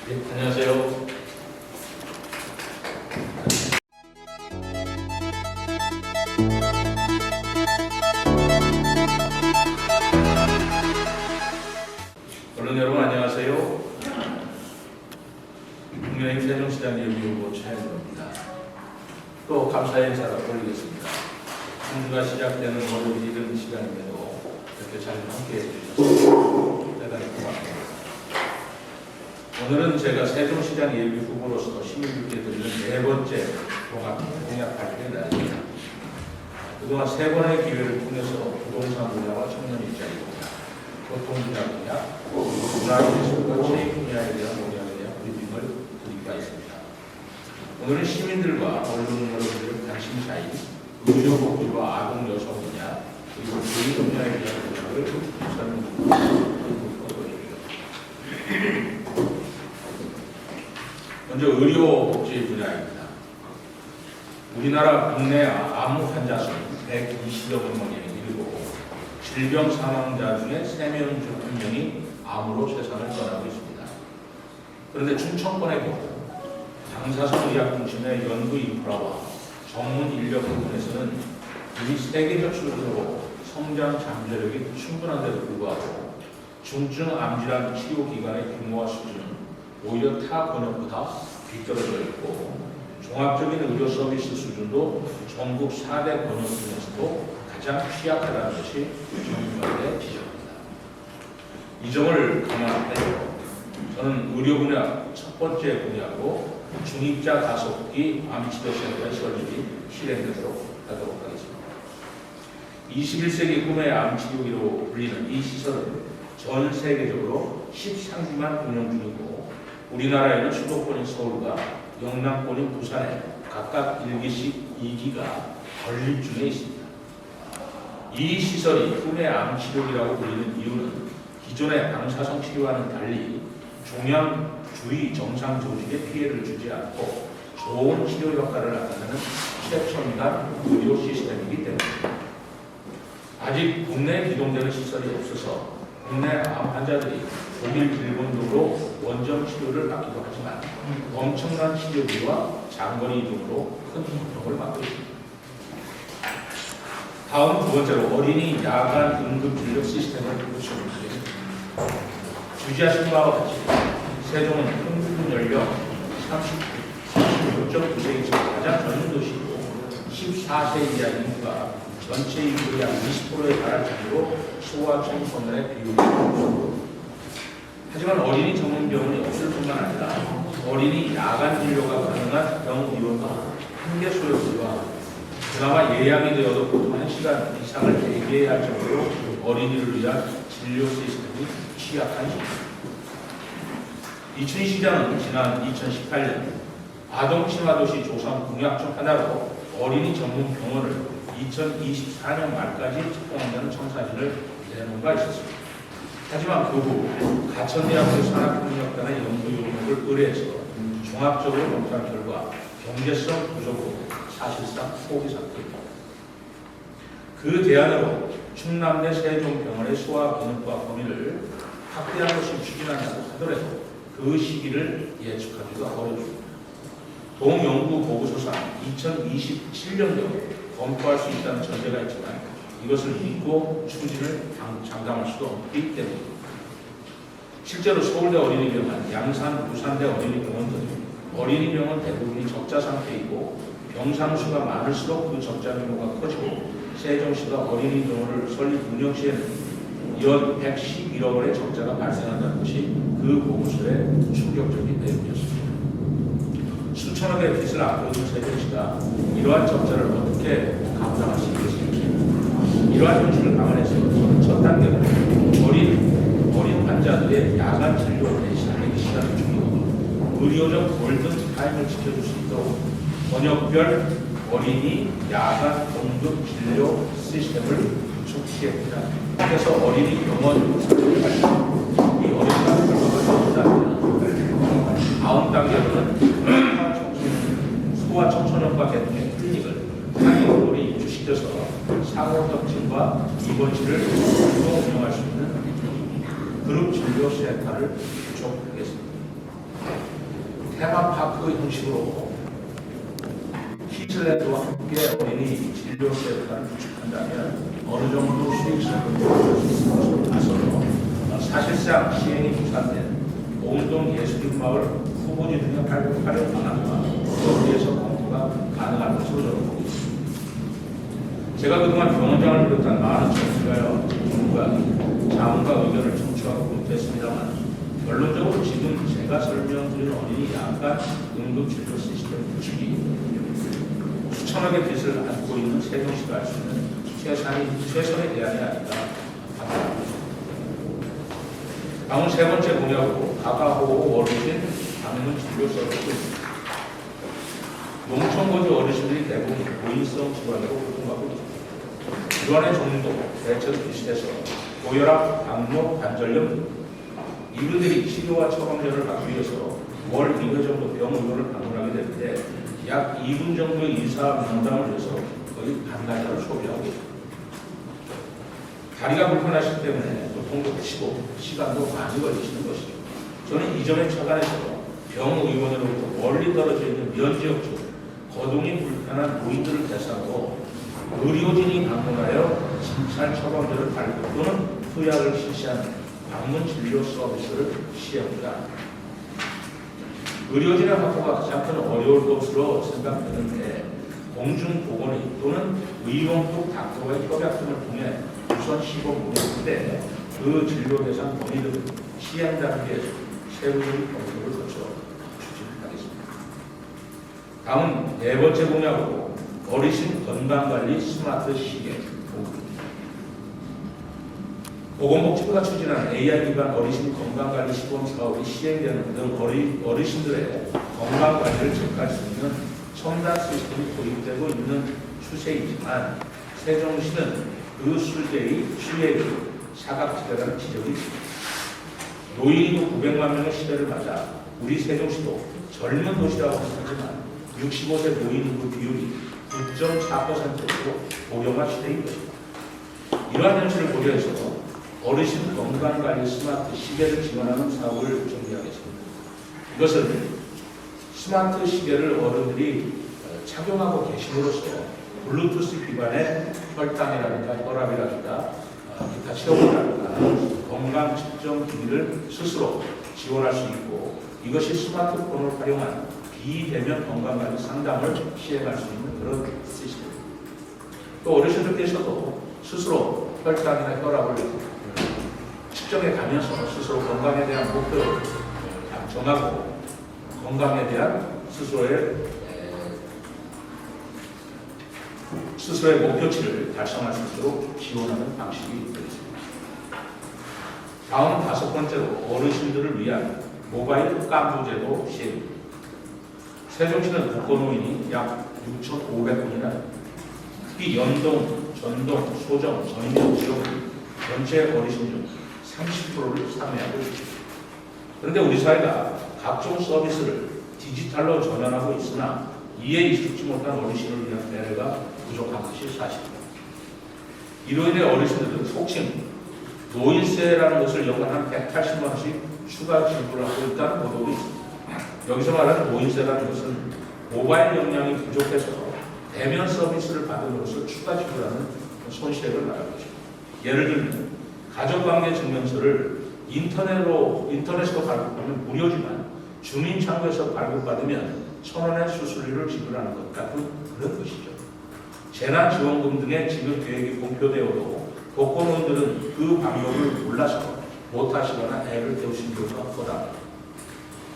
네, 안녕하세요. 언론 여러분 안녕하세요. 국민의힘 세종시장 예비후보 최현우입니다. 또 감사의 인사를 올리겠습니다. 한 주가 시작되는 월요일 이른 시간임에도 이렇게 잘 함께해 주셔서 대단히 고맙습니다. 오늘은 제가 세종시장 예비후보로서 시민들께 드리는 네 번째 공약 발표에 나갑니다. 그동안 세 번의 기회를 통해서 부동산 분야와 청년 일자리 분야, 교통 분야 공약, 문화예술과 체육 분야에 대한 공약에 대한 브리핑을 드리기가 있습니다. 오늘은 시민들과 언론 여러분들의 관심사인 의료복지와 아동 여성 분야, 그리고 개인 분야에 대한 공약을 설명드리겠습니다. 먼저 의료복지 분야입니다. 우리나라 국내 암 환자 수 120여만 명에 이르고 질병 사망자 중에 3명 중 1명이 암으로 세상을 떠나고 있습니다. 그런데 충청권의 경우 방사선 의학 중심의 연구 인프라와 전문 인력 부분에서는 이 세계적 수준으로 성장 잠재력이 충분한데도 불구하고 중증 암질환 치료 기관의 규모와 수준은 오히려 타 권역보다 뒤떨어져 있고 종합적인 의료 서비스 수준도 전국 4대 권역 중에서도 가장 취약하다는 것이 전문가들의 지적입니다. 이 점을 감안하여 저는 의료 분야 첫 번째 분야로 중입자 가속기 암치료센터의 설립이 실행되도록 하도록 하겠습니다. 21세기 꿈의 암치료기로 불리는 이 시설은 전 세계적으로 13기만 운영 중이고 우리나라에는 수도권인 서울과 영남권인 부산에 각각 1기씩 2기가 건립 중에 있습니다. 이 시설이 꿈의 암치료기라고 불리는 이유는 기존의 방사선 치료와는 달리 종양 주위 정상 조직에 피해를 주지 않고 좋은 치료 효과를 나타내는 최첨단 의료 시스템이기 때문입니다. 아직 국내에 기동되는 시설이 없어서 국내 암 환자들이 독일, 일본 등으로 원정 치료를 받기도 하지만 엄청난 치료비와 장거리 이동으로 큰 고통을 받고 있습니다. 다음 두 번째로 어린이 야간 응급 진료 시스템을 구축하겠습니다. 주지하신 바와 같이 세종은 평균 연령 36.9세의 가장 젊은 도시이고 14세 이하 인구가 전체 인구의 약 20%에 달할 정도로 소아 청소년의 비율이 높습니다. 하지만 어린이 전문병원이 없을 뿐만 아니라 어린이 야간 진료가 가능한 병의원과 한계 수에 불과하고 그나마 예약이 되어도 보통 1시간 이상을 대기해야 할 정도로 어린이를 위한 진료 시스템이 취약한 시기입니다. 이춘시장은 지난 2018년 아동친화도시 조성 공약 중 하나로 어린이 전문 병원을 2024년 말까지 착공한다는 청사진을 내놓은 바 있었습니다. 하지만 그 후 가천대학교 산학협력단의 연구 용역을 의뢰해서 종합적으로 검토한 결과 경제성 부족으로 사실상 포기 상태입니다. 그 대안으로 충남대 세종병원의 소아기능과 범위를 확대한 것을 추진한다고 하더라도 그 시기를 예측하기가 어렵습니다. 동연구 보고서상 2027년경에 검토할 수 있다는 전제가 있지만 이것을 믿고 추진을 장담할 수도 없기 때문입니다. 실제로 서울대 어린이병원, 양산, 부산대 어린이병원 등 어린이병원 대부분이 적자 상태이고 병상수가 많을수록 그 적자 규모가 커지고 세종시가 어린이병원을 설립 운영 시에는 연 111억 원의 적자가 발생한다는 것이 그 보고서의 충격적인 내용이었습니다. 수천억의 빚을 안고 있는 세종시가 이러한 적자를 어떻게 감당할 수 있겠습니까? 이러한 현실을 감안해서 첫 단계는 어린 환자들의 야간 진료를 대신하는 시간을 주고 의료적 골든타임을 지켜줄 수 있도록 번역별 어린이 야간 응급 진료 시스템을 구축하겠습니다. 그래서 어린이 병원 사업을 발전, 이 어린이가 결과가 좋다면 다음 단계로는 소아 청소년과 개통의 클리닉을 상용으로 입주시켜서 상호접진과 입원실을 운영할 수 있는 그룹 진료 센터를 구축하겠습니다. 테마파크 형식으로 키즈랜드와 함께 어린이 진료 센터를 구축한다면 어느 정도 수익성을 보여줄 수 있을 것으로 봐서 사실상 시행이 무산된 공동 예술인마을 후보지 등의 활용 방안과 거기에서 검토가 가능할 것으로 저는 보고 있습니다. 제가 그동안 병원장을 비롯한 많은 전문가와 자문과 의견을 청취하고 검토했습니다만 결론적으로 지금 제가 설명드린 어린이 약간 응급진료 시스템 구축이 수천억의 빚을 안고 있는 세종시가 할 수 있는 최선의 대안이 아닌가 합니다. 다음 세 번째 공약으로 가가호호 어르신 방문 진료 서비스. 농촌 거주 어르신들이 대부분 고인성 질환으로 고통받고 있습니다. 질환의 종류도 대체도 비슷해서 고혈압, 당뇨, 관절염 이분들이 치료와 처방전을 받기 위해서 월 2회 정도 병의원을 방문하게 되는데 약 2분 정도의 의사 면담을 위해서 거의 반나절을 소비하고 있습니다. 다리가 불편하시기 때문에 고통도 크시고 시간도 많이 걸리시는 것이죠. 저는 이전에 처관에서 병의원으로부터 멀리 떨어져 있는 면지역 쪽 거동이 불편한 노인들을 대상으로 의료진이 방문하여 진찰 처방전을 발급 또는 투약을 실시하는 방문 진료 서비스를 시행합니다. 의료진의 확보가 가장 큰 어려울 것으로 생각되는데 공중보건의 또는 의용국 닥터와의 협약 등을 통해 우선 시범운영인데 그 진료 대상 본의를 시행 단계에서 세부적인 검토를 거쳐 추진하겠습니다. 다음 네 번째 공약으로 어르신 건강관리 스마트 시계 보건복지부가 추진한 AI 기반 어르신 건강관리 시범 사업이 시행되는 등 어르신들의 건강관리를 체크할 수 있는 첨단 시스템이 도입되고 있는 추세이지만 세종시는 그 수제의 취획이 사각지대라는 지적이 있습니다. 노인인구 900만 명의 시대를 맞아 우리 세종시도 젊은 도시라고 하지만 65세 노인인구 비율이 9.4%로 고령화 시대인 것입니다. 이러한 현실을 고려해서 어르신 건강관리 스마트 시계를 지원하는 사업을 준비하겠습니다. 이것은 스마트 시계를 어른들이 착용하고 계심으로써 블루투스 기반의 혈당이라든가 혈압이라든가 기타 체온이라든가 건강 측정 기기를 스스로 지원할 수 있고 이것이 스마트폰을 활용한 비대면 건강관리 상담을 시행할 수 있는 그런 시스템입니다. 또 어르신들께서도 스스로 혈당이나 혈압을 측정해 가면서 스스로 건강에 대한 목표를 정하고 건강에 대한 스스로의 목표치를 달성할 수 있도록 지원하는 방식이 되겠습니다. 다음 다섯 번째로 어르신들을 위한 모바일 깜부제도 시행입니다. 세종시는 독거노인이 약 6,500분이나 특히 연동, 전동, 소정, 전용 지역 전체 어르신 중 30%를 상회하고 있습니다. 그런데 우리 사회가 각종 서비스를 디지털로 전환하고 있으나 이에 익숙지 못한 어르신을 위한 배려가 부족한 것이 사실입니다. 이로 인해 어르신들은 속칭 노인세라는 것을 연간 한 180만 원씩 추가 지불을 하고 있다는 보도도 있습니다. 여기서 말하는 노인세라는 것은 모바일 역량이 부족해서 대면 서비스를 받음으로써 추가 지불하는 손실액을 말하는 것입니다. 예를 들면 가족관계 증명서를 인터넷으로 발급하면 무료지만 주민창구에서 발급받으면 1,000원의 수수료를 지불하는 것 같은 그런 것이죠. 재난지원금 등의 지급 계획이 공표되어도 독거노인들은 그 방법을 몰라서 못하시거나 애를 태우신 경우가 커다합니다.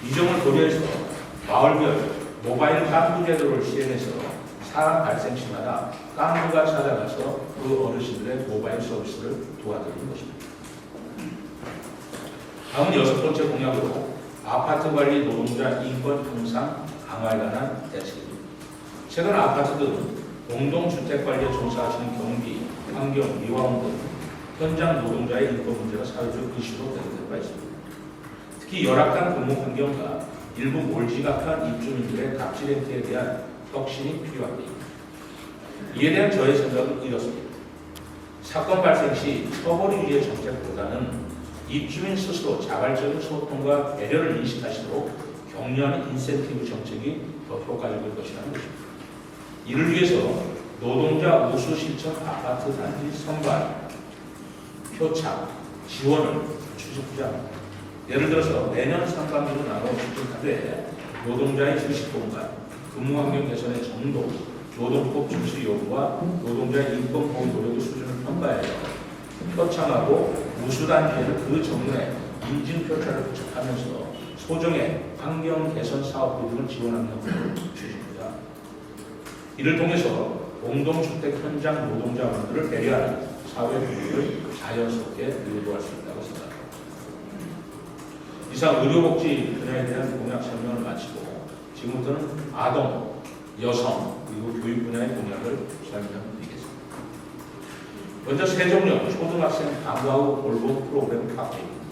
이 점을 고려해서 마을별 모바일 깜부 제도를 시행해서 사안 발생 시마다 깜부가 찾아가서 그 어르신들의 모바일 서비스를 도와드리는 것입니다. 다음은 여섯 번째 공약으로 아파트 관리 노동자 인권 향상 강화에 관한 대책입니다. 최근 아파트들은 공동주택관리에 종사하시는 경비, 환경, 미화원 등 현장 노동자의 인권 문제가 사회적 이슈로 되는 데가 있습니다. 특히 열악한 근무 환경과 일부 몰지각한 입주민들의 갑질 행태에 대한 혁신이 필요합니다. 이에 대한 저의 생각은 이렇습니다. 사건 발생 시 처벌 위주의 정책보다는 입주민 스스로 자발적인 소통과 배려를 인식하시도록 격려하는 인센티브 정책이 더 효과적일 것이라는 것입니다. 이를 위해서 노동자 우수 실천 아파트 단지 선발, 표착, 지원을 추진하자 합니다. 예를 들어서 매년 상반기로 나눠 추진하되 노동자의 휴식 공간, 근무 환경 개선의 정도, 노동법 준수 여부와 노동자의 인권 보호 노력의 수준을 평가해서 표창하고 우수 단지에는 그 정도의 인증 표창을 부착하면서 소정의 환경 개선 사업비 등을 지원하는 것을 추진합니다. 이를 통해서 공동주택 현장 노동자분들을 배려하는 사회 분위기를 자연스럽게 유도할 수 있다고 생각합니다. 이상 의료복지 분야에 대한 공약 설명을 마치고 지금부터는 아동, 여성, 그리고 교육 분야의 공약을 설명드리겠습니다. 먼저 세종역 초등학생 방과 후 돌봄 프로그램 카페입니다.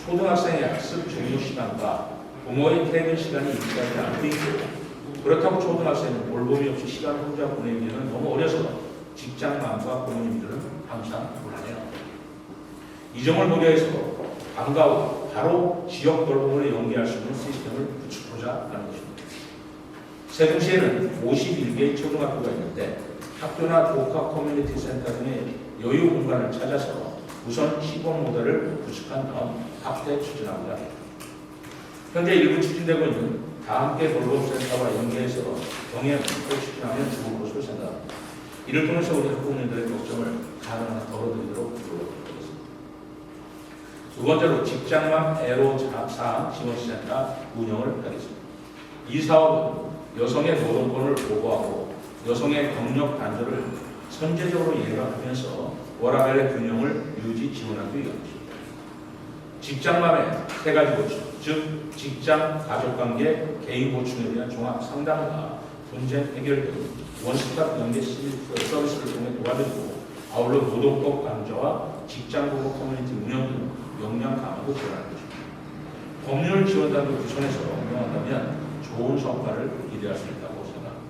초등학생의 학습 종료 시간과 부모의 퇴근 시간이 일치하지 않고 있고 그렇다고 초등학생은 돌봄이 없이 시간 혼자 보내기에는 너무 어려서 직장맘과 부모님들은 항상 불안해요. 이 점을 고려해서 방과 후 바로 지역 돌봄을 연계할 수 있는 시스템을 구축하자 하는 것입니다. 세종시에는 51개의 초등학교가 있는데 학교나 복합 커뮤니티 센터 등의 여유 공간을 찾아서 우선 시범 모델을 구축한 다음 확대 추진합니다. 현재 일부 추진되고 있는 다함께 돌봄센터와 연계해서 병행을 추진하면 좋을 것으로 생각합니다. 이를 통해서 우리 학부모님들의 걱정을 가능한 덜어드리도록 노력하겠습니다. 두 번째로 직장맘 애로사항 지원센터 운영을 하겠습니다. 이 사업은 여성의 노동권을 보호하고 여성의 경력 단절을 선제적으로 예방하면서 워라밸의 균형을 유지 지원하기 위함입니다. 직장맘의 세 가지 보충, 즉 직장, 가족관계, 개인 보충에 대한 종합 상담과 분쟁 해결 등 원스톱 연계 서비스를 통해 도와드리고 아울러 노동법 강조와 직장보호 커뮤니티 운영 등 역량 강화도 지원하는 것입니다. 법률 지원단을 구성해서 운영한다면 좋은 성과를 기대할 수 있다고 생각합니다.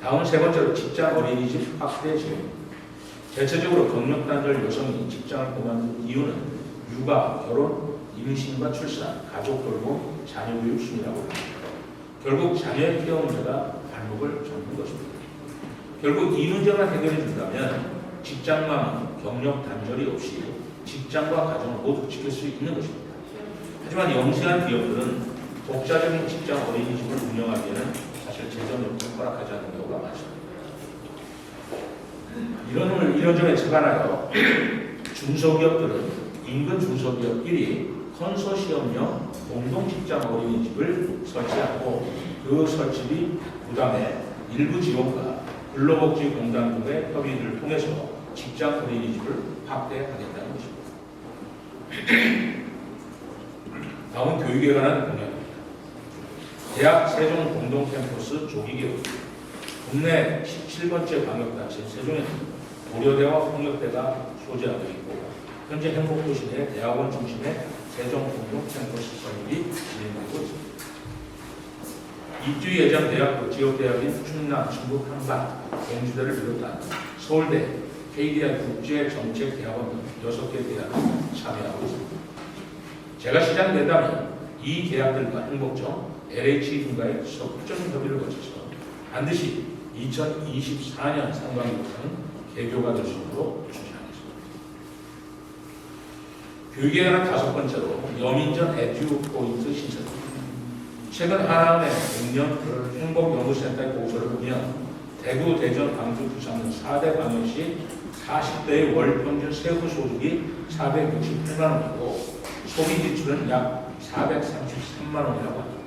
다음은 세 번째로 직장 어린이집 확대 지원입니다. 대체적으로 경력단절 여성이 직장을 그만둔 이유는 육아, 결혼, 임신과 출산, 가족 돌봄, 자녀 교육 순이라고 합니다. 결국 자녀의 케어 문제가 발목을 잡는 것입니다. 결국 이 문제만 해결해 준다면 직장만 경력 단절이 없이 직장과 가정을 모두 지킬 수 있는 것입니다. 하지만 영세한 기업들은 독자적인 직장 어린이집을 운영하기에는 사실 재정 여건을 허락하지 않는 경우가 많습니다. 이런 점에 착안하여 중소기업들은 인근 중소기업끼리 컨소시엄형 공동직장 어린이집을 설치하고 그 설치비 부담에 일부 지원과 근로복지공단 등의 협의를 통해서 직장 어린이집을 확대하겠다는 것입니다. 다음은 교육에 관한 공약입니다. 대학 세종 공동캠퍼스 조기개혁. 국내 17번째 광역단체 세종에는 고려대와 홍역대가 소재하고 있고 현재 행복도시 내 대학원 중심의 세종 공동캠퍼스 설립이 진행되고 있습니다. 입주 예정 대학교 지역대학인 충남, 충북, 한반, 경주대를 비롯한 서울대, KDI 국제정책대학원 등 6개 대학이 참여하고 있습니다. 제가 시장된다면 이 대학들과 행복정, LH 등과의 적극적 협의를 거쳐서 반드시 2024년 상반기부터는 개교가 될 수 있도록 추진하겠습니다. 교육에 관한 다섯 번째로 여민전 에듀 포인트 신설입니다. 최근 하나은행 백년 행복연구센터의 보고서를 보면 대구, 대전, 광주, 부산 등 4대 광역시 40대의 월 평균 세후 소득이 468만 원이고 소비 지출은 약 433만 원이라고 합니다.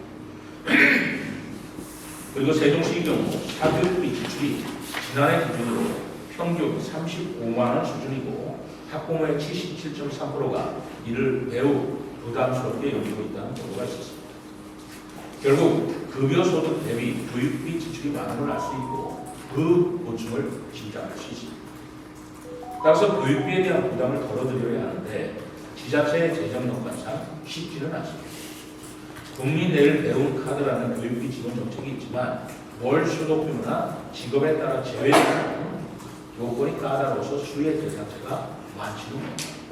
그리고 세종시의 경우 사교육비 지출이 지난해 기준으로 평균 35만 원 수준이고 학부모의 77.3%가 이를 매우 부담스럽게 여기고 있다는 보도가 있었습니다. 결국 급여소득 대비 교육비 지출이 많은 걸 알 수 있고 그 보충을 짐작할 수 있습니다. 따라서 교육비에 대한 부담을 덜어드려야 하는데 지자체의 재정 여건상 쉽지는 않습니다. 국민 내일 배운 카드라는 교육비 지원 정책이 있지만 월 소득 규모나 직업에 따라 제외되는 요건이 까다로워서 수혜 대상자가 많지는 않습니다.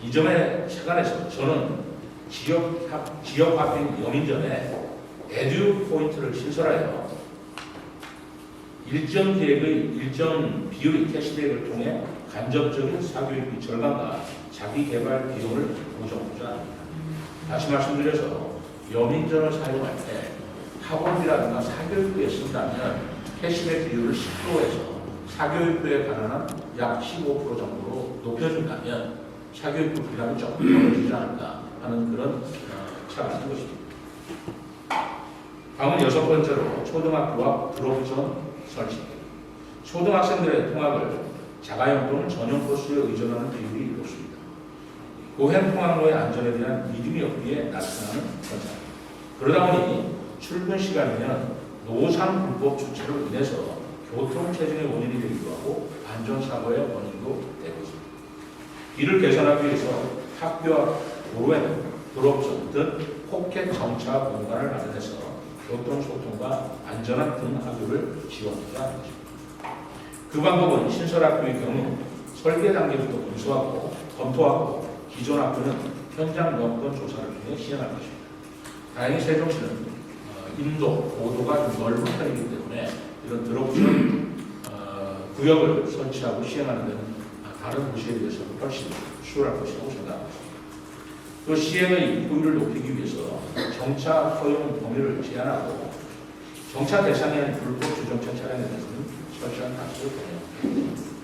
이 점에 착안해서 저는 지역화폐인 여민전에 에듀 포인트를 신설하여 일정 계획의 일정 비율의 캐시백을 통해 간접적인 사교육비 절감과 자기 개발 비용을 보정하고자 합니다. 다시 말씀드려서 여민전을 사용할 때 학원비라든가 사교육비에 쓴다면 캐시백 비율을 10%에서 사교육비에 관한 약 15% 정도로 높여준다면 사교육비 부담이 조금 덜어지지 않을까 하는 그런 생각을 한 것입니다. 다음은 6번째로 초등학교와 드롭존 설치. 초등학생들의 통학을 자가용 또는 전용 버스에 의존하는 비율이 높습니다. 고행 통학로의 안전에 대한 믿음이 없기에 나타나는 현상. 그러다 보니 출근 시간이면 노상 불법 주차로 인해서 교통체증의 원인이 되기도 하고 안전사고의 원인도 되고 있습니다. 이를 개선하기 위해서 학교와 도로에는 드롭존 등 포켓 정차 공간을 마련해서 교통소통과 안전한 등하교를 지원하자 하는 것입니다. 그 방법은 신설학교의 경우 설계 단계부터 검토하고 기존 학교는 현장 여건 조사를 통해 시행할 것입니다. 다행히 세종시는 인도, 고도가 좀 넓은 편이기 때문에 이런 드롭존 구역을 설치하고 시행하는 데는 다른 도시에 비해서 훨씬 수월할 것이라고 생각합니다. 또 시행의 효율을 높이기 위해서 정차 허용 범위를 제한하고 정차 대상에 불법 주정차 차량에 대해서는 설치한 가치를 보내야 합니다.